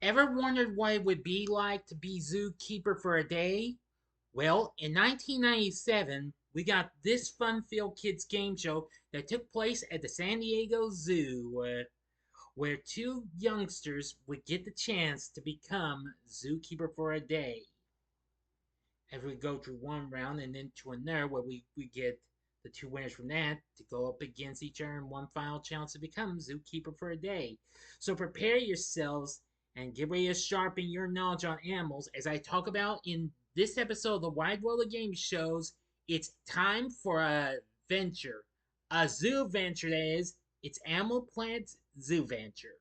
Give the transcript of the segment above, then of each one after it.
Ever wondered what it would be like to be zookeeper for a day? Well, in 1997, we got this fun-filled kids game show that took place at the San Diego Zoo, where two youngsters would get the chance to become zookeeper for a day. As we go through one round and then to another, where we get the two winners from that to go up against each other in one final chance to become zookeeper for a day. So prepare yourselves and get ready to sharpen your knowledge on animals as I talk about in this episode of the Wide World of Game Shows. It's time for a venture, a zoo venture that is. It's Animal Planet ZooVenture.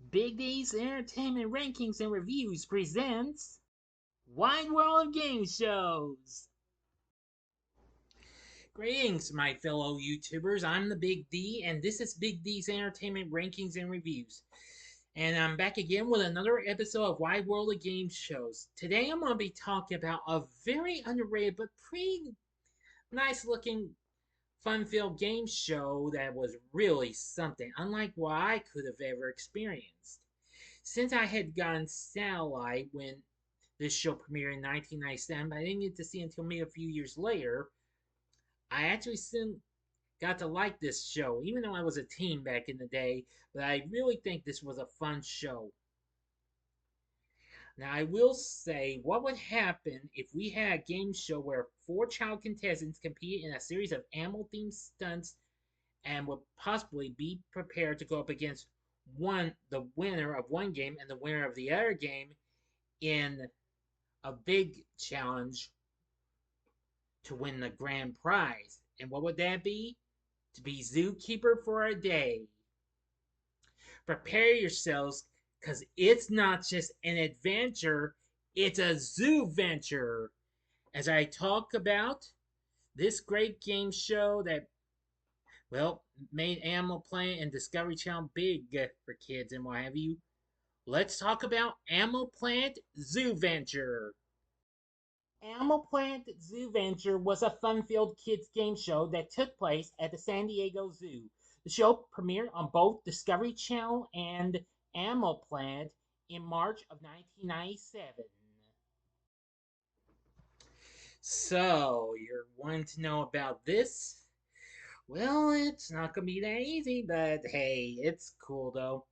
Big D's Entertainment Rankings and Reviews presents Wide World of Game Shows. Greetings, my fellow YouTubers. I'm the Big D, and this is Big D's Entertainment Rankings and Reviews. And I'm back again with another episode of Wide World of Game Shows. Today I'm going to be talking about a very underrated but pretty nice looking fun-filled game show that was really something, unlike what I could have ever experienced. Since I had gotten Satellite when this show premiered in 1997, but I didn't get to see it until maybe a few years later, I actually soon got to like this show, even though I was a teen back in the day, but I really think this was a fun show. Now, I will say, what would happen if we had a game show where four child contestants compete in a series of animal-themed stunts and would possibly be prepared to go up against the winner of one game and the winner of the other game in a big challenge to win the grand prize. And what would that be? To be zookeeper for a day. Prepare yourselves, because it's not just an adventure, it's a zoo venture. As I talk about this great game show that, well, made Animal Planet and Discovery Channel big for kids and what have you, let's talk about Animal Planet ZooVenture. Animal Planet ZooVenture was a fun-filled kids game show that took place at the San Diego Zoo. The show premiered on both Discovery Channel and Animal Planet in March of 1997. So, you're wanting to know about this? Well, it's not going to be that easy, but hey, it's cool though.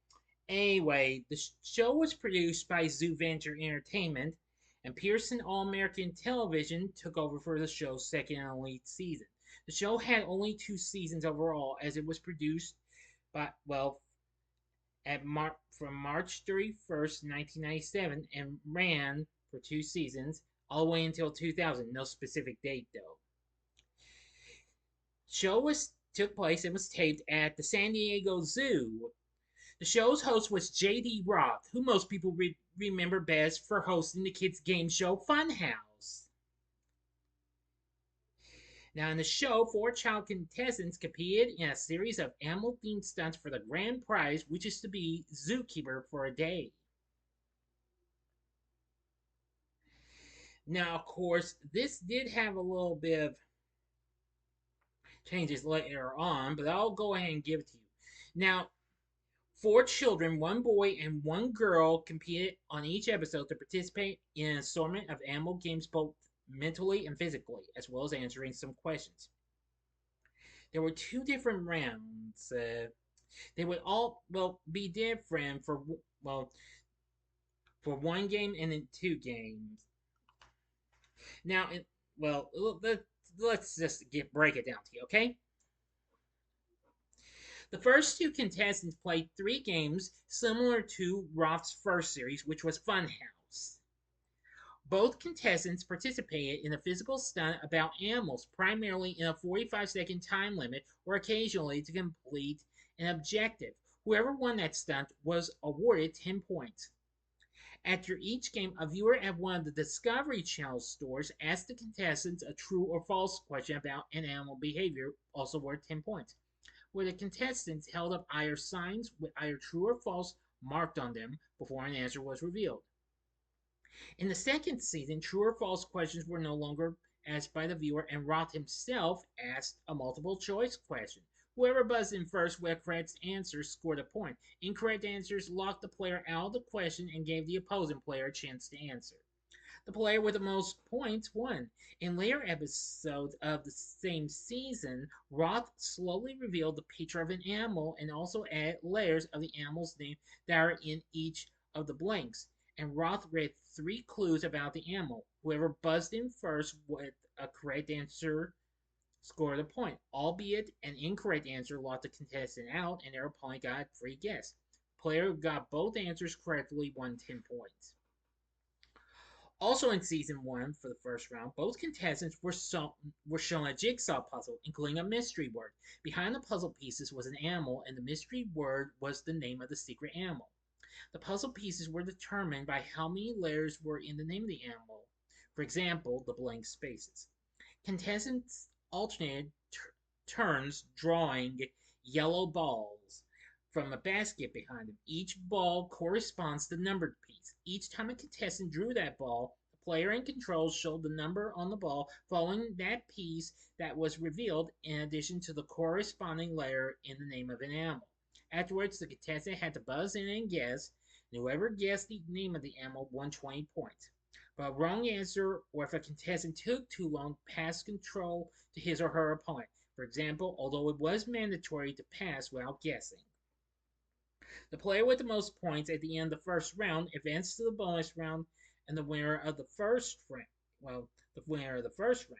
Anyway, the show was produced by ZooVenture Entertainment, and Pearson All American Television took over for the show's second and only season. The show had only two seasons overall, as it was produced by, well, from March 31st, 1997, and ran for two seasons, all the way until 2000. No specific date, though. The show took place and was taped at the San Diego Zoo. The show's host was J.D. Roth, who most people remember best for hosting the kids' game show Funhouse. Now, in the show, four child contestants competed in a series of animal-themed stunts for the grand prize, which is to be zookeeper for a day. Now, of course, this did have a little bit of changes later on, but I'll go ahead and give it to you. Now, four children, one boy and one girl, competed on each episode to participate in an assortment of animal games both mentally and physically, as well as answering some questions. There were two different rounds. They would all, be different for one game and then two games. Now, let's just break it down to you, okay? The first two contestants played three games similar to Roth's first series, which was Funhouse. Both contestants participated in a physical stunt about animals, primarily in a 45-second time limit or occasionally to complete an objective. Whoever won that stunt was awarded 10 points. After each game, a viewer at one of the Discovery Channel stores asked the contestants a true or false question about an animal behavior, also worth 10 points, where the contestants held up either signs with either true or false marked on them before an answer was revealed. In the second season, true or false questions were no longer asked by the viewer, and Roth himself asked a multiple choice question, Whoever buzzed in first with correct answers scored a point. Incorrect answers locked the player out of the question and gave the opposing player a chance to answer. The player with the most points won. In later episodes of the same season, Roth slowly revealed the picture of an animal and also added layers of the animal's name that are in each of the blanks. And Roth read 3 clues about the animal. Whoever buzzed in first with a correct answer scored a point, albeit an incorrect answer locked the contestant out and their opponent got a free guess. The player who got both answers correctly won 10 points. Also in season 1, for the first round, both contestants were shown a jigsaw puzzle, including a mystery word. Behind the puzzle pieces was an animal, and the mystery word was the name of the secret animal. The puzzle pieces were determined by how many letters were in the name of the animal. For example, the blank spaces. Contestants alternated turns drawing yellow balls from a basket behind them. Each ball corresponds to the numbered piece. Each time a contestant drew that ball, the player in control showed the number on the ball following that piece that was revealed, in addition to the corresponding letter in the name of an animal. Afterwards, the contestant had to buzz in and guess, and whoever guessed the name of the animal won 20 points. But a wrong answer, or if a contestant took too long, passed control to his or her opponent. For example, although it was mandatory to pass without guessing. The player with the most points at the end of the first round advances to the bonus round, and the winner of the first round, the winner of the first round.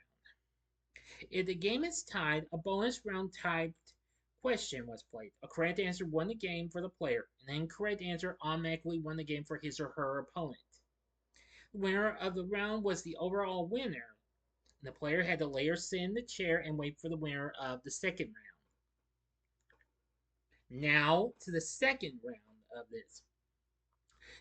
If the game is tied, a bonus round typed question was played. A correct answer won the game for the player. An incorrect answer automatically won the game for his or her opponent. The winner of the round was the overall winner. The player had the layer sit in the chair and wait for the winner of the second round. Now to the second round of this.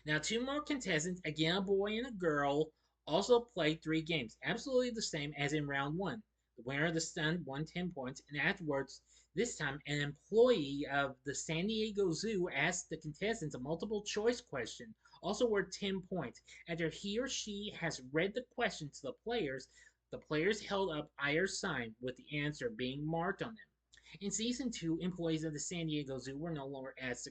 Now, 2 more contestants, again a boy and a girl, also played 3 games, absolutely the same as in round 1. The winner of the stunt won 10 points, and afterwards, this time, an employee of the San Diego Zoo asked the contestants a multiple choice question, also worth 10 points. After he or she has read the question to the players held up either sign with the answer being marked on them. In season 2, employees of the San Diego Zoo were no longer asked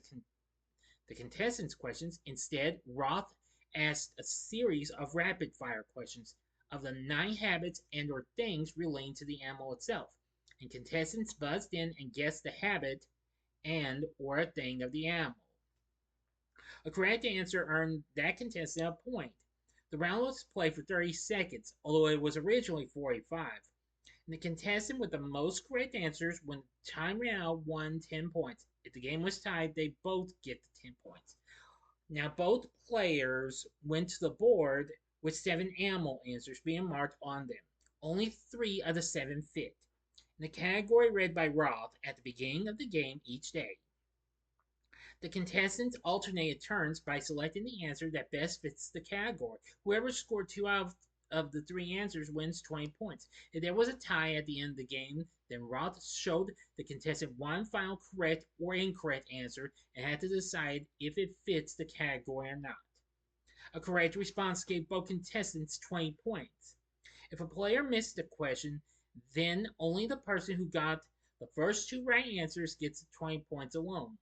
the contestants' questions. Instead, Roth asked a series of rapid-fire questions of the 9 habits and or things relating to the animal itself, and contestants buzzed in and guessed the habit and or a thing of the animal. A correct answer earned that contestant a point. The round was played for 30 seconds, although it was originally 45. And the contestant with the most correct answers when time ran out won 10 points. If the game was tied, they both get the 10 points. Now, both players went to the board with 7 animal answers being marked on them. Only 3 of the 7 fit. In the category read by Roth at the beginning of the game each day. The contestants alternated turns by selecting the answer that best fits the category. Whoever scored 2 out of the 3 answers wins 20 points. If there was a tie at the end of the game, then Roth showed the contestant one final correct or incorrect answer and had to decide if it fits the category or not. A correct response gave both contestants 20 points. If a player missed a question, then only the person who got the first 2 right answers gets 20 points alone.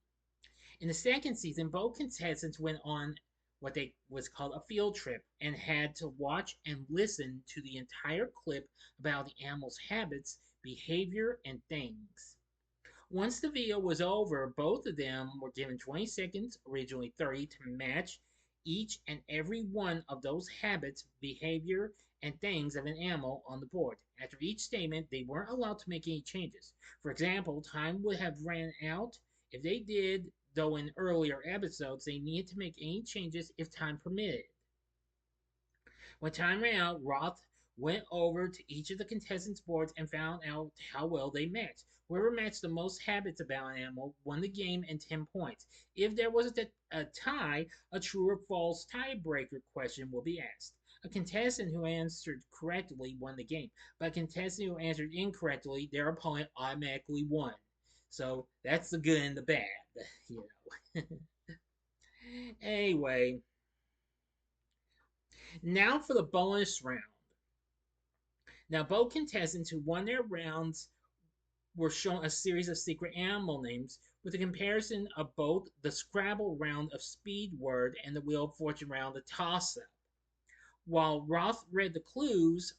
In the second season, both contestants went on what was called a field trip and had to watch and listen to the entire clip about the animal's habits, behavior, and things. Once the video was over, both of them were given 20 seconds, originally 30, to match each and every one of those habits, behavior, and things of an animal on the board. After each statement, they weren't allowed to make any changes. For example, time would have ran out. If they did, though in earlier episodes, they needed to make any changes if time permitted. When time ran out, Roth went over to each of the contestants' boards and found out how well they matched. Whoever matched the most habits about an animal won the game and 10 points. If there was a tie, a true or false tiebreaker question will be asked. A contestant who answered correctly won the game, but a contestant who answered incorrectly, their opponent automatically won. So that's the good and the bad, you know. Anyway, now for the bonus round. Now, both contestants who won their rounds were shown a series of secret animal names with a comparison of both the Scrabble round of Speed Word and the Wheel of Fortune round of Toss Up. While Roth read the clues,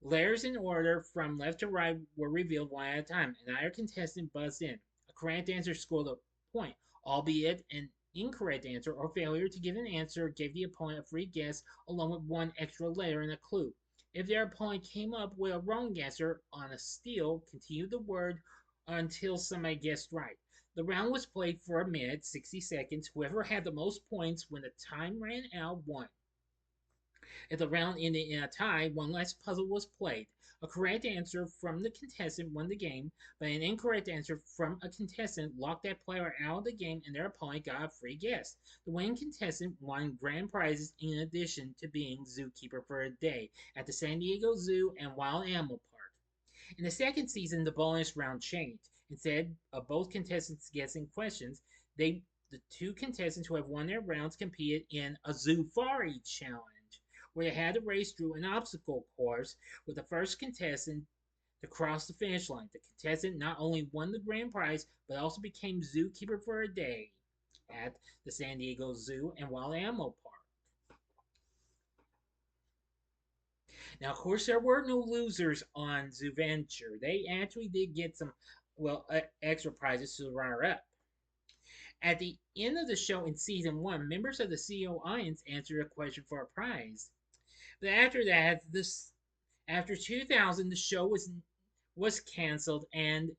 letters in order from left to right were revealed one at a time, and either contestant buzzed in. A correct answer scored a point, albeit an incorrect answer or failure to give an answer gave the opponent a free guess along with one extra letter in a clue. If their opponent came up with a wrong answer on a steal, continued the word until somebody guessed right. The round was played for a minute, 60 seconds. Whoever had the most points when the time ran out won. If the round ended in a tie, one last puzzle was played. A correct answer from the contestant won the game, but an incorrect answer from a contestant locked that player out of the game and their opponent got a free guess. The winning contestant won grand prizes in addition to being zookeeper for a day at the San Diego Zoo and Wild Animal Park. In the second season, the bonus round changed. Instead of both contestants guessing questions, the two contestants who have won their rounds competed in a Zoofari challenge where they had to race through an obstacle course with the first contestant to cross the finish line. The contestant not only won the grand prize, but also became zookeeper for a day at the San Diego Zoo and Wild Animal Park. Now, of course, there were no losers on ZooVenture. They actually did get some, well, extra prizes to the runner-up. At the end of the show in season 1, members of the CEO audience answered a question for a prize. But after that, after 2000, the show was canceled, and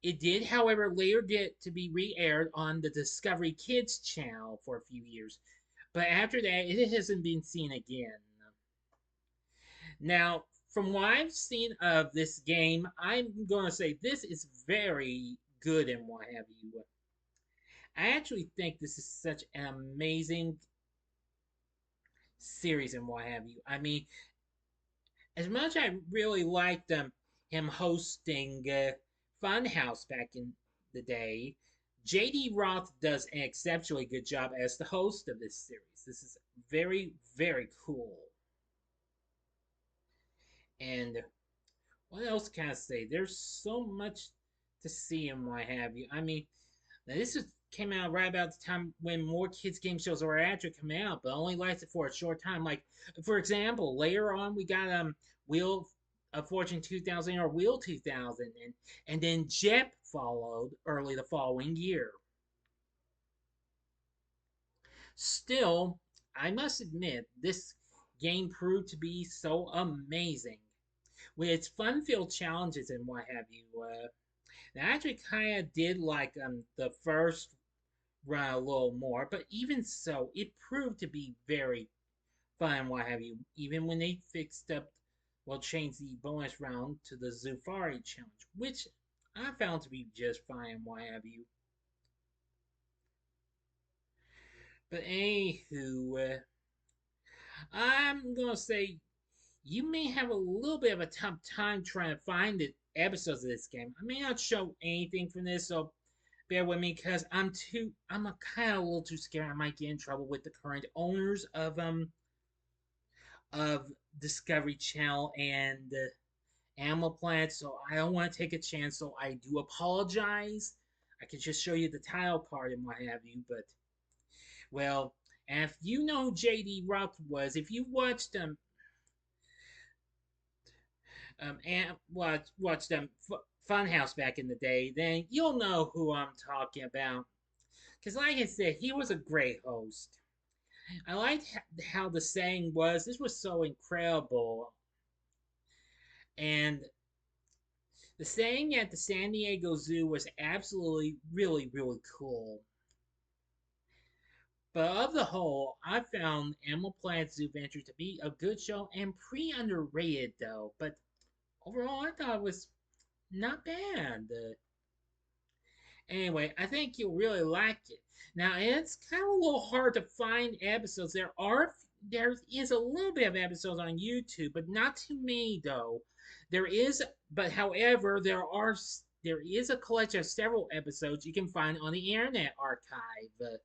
it did, however, later get to be re-aired on the Discovery Kids channel for a few years. But after that, it hasn't been seen again. Now, from what I've seen of this game, I'm going to say this is very good and what have you. I actually think this is such an amazing series and what have you. I mean, as much as I really liked him hosting Funhouse back in the day, J.D. Roth does an exceptionally good job as the host of this series. This is very, very cool. And what else can I say? There's so much to see and what have you. I mean, now this came out right about the time when more kids game shows were actually coming out, but only lasted for a short time. Like, for example, later on we got Wheel of Fortune 2000 or Wheel 2000, and then Jep followed early the following year. Still, I must admit, this game proved to be so amazing with its fun-filled challenges and what have you. I actually kind of did like the first run a little more, but even so, it proved to be very fun and what have you. Even when they fixed up, well, changed the bonus round to the Zoofari challenge, which I found to be just fine and what have you. But anywho, I'm gonna say you may have a little bit of a tough time trying to find the episodes of this game. I may not show anything from this, so bear with me because I'm a kind of a little too scared I might get in trouble with the current owners of Discovery Channel and Animal Planet, so I don't want to take a chance, so I do apologize. I can just show you the title card and what have you, but well, and if you know who J.D. Roth was, if you watched and watched Funhouse back in the day, then you'll know who I'm talking about. Because, like I said, he was a great host. I liked how the saying was, this was so incredible. And the saying at the San Diego Zoo was absolutely, really, really cool. But of the whole, I found Animal Planet ZooVenture to be a good show and pretty underrated, though. But overall, I thought it was not bad. Anyway, I think you'll really like it. Now, it's kind of a little hard to find episodes. There is a little bit of episodes on YouTube, but not too many though. There is, but however, there is a collection of several episodes you can find on the Internet Archive.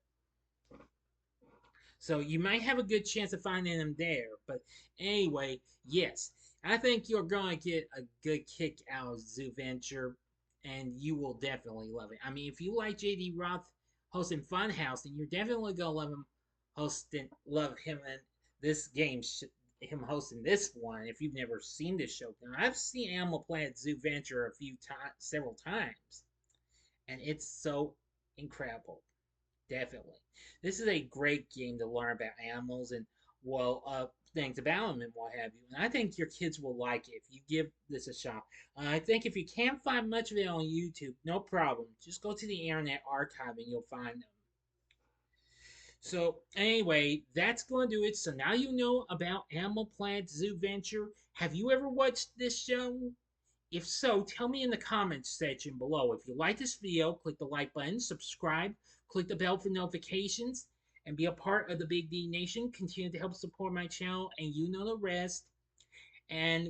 So you might have a good chance of finding them there. But anyway, yes, I think you're going to get a good kick out of ZooVenture, and you will definitely love it. I mean, if you like JD Roth hosting Funhouse, then you're definitely gonna love him in this game. Him hosting this one. If you've never seen this show, now I've seen Animal Planet ZooVenture several times, and it's so incredible. Definitely. This is a great game to learn about animals and, well, things about them and what have you. And I think your kids will like it if you give this a shot. I think if you can't find much of it on YouTube, no problem. Just go to the Internet Archive and you'll find them. So, anyway, that's going to do it. So now you know about Animal Planet Zoo Venture. Have you ever watched this show? If so, tell me in the comments section below. If you like this video, click the like button, subscribe, click the bell for notifications, and be a part of the Big D Nation. Continue to help support my channel, and you know the rest. And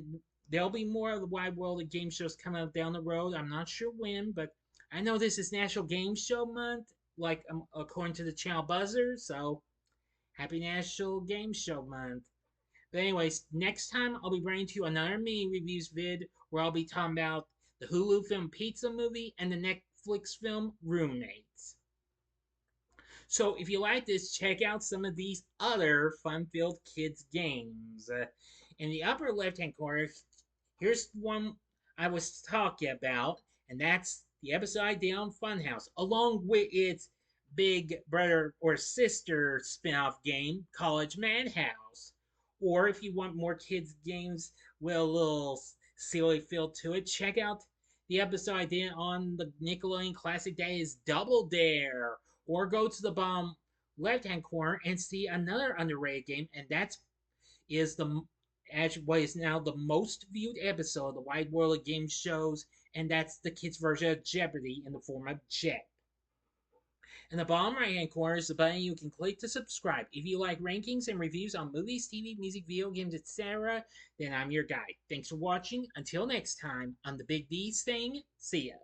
there'll be more of the wide world of game shows coming up down the road. I'm not sure when, but I know this is National Game Show Month, like according to the channel buzzer. So happy National Game Show Month. But anyways, next time I'll be bringing to you another mini reviews vid where I'll be talking about the Hulu film Pizza Movie and the Netflix film Roommates. So if you like this, check out some of these other fun-filled kids games. In the upper left-hand corner, here's one I was talking about, and that's the episode I did on Funhouse, along with its big brother or sister spin-off game, College Madhouse. Or if you want more kids games with a little silly feel to it, check out the episode I did on the Nickelodeon classic that is Double Dare. Or go to the bottom left-hand corner and see another underrated game, and that is what is now the most viewed episode of the Wide World of Game shows, and that's the kids' version of Jeopardy in the form of Jep. In the bottom right hand corner is the button you can click to subscribe. If you like rankings and reviews on movies, TV, music, video games, etc., then I'm your guy. Thanks for watching. Until next time, on the Big D's thing, see ya.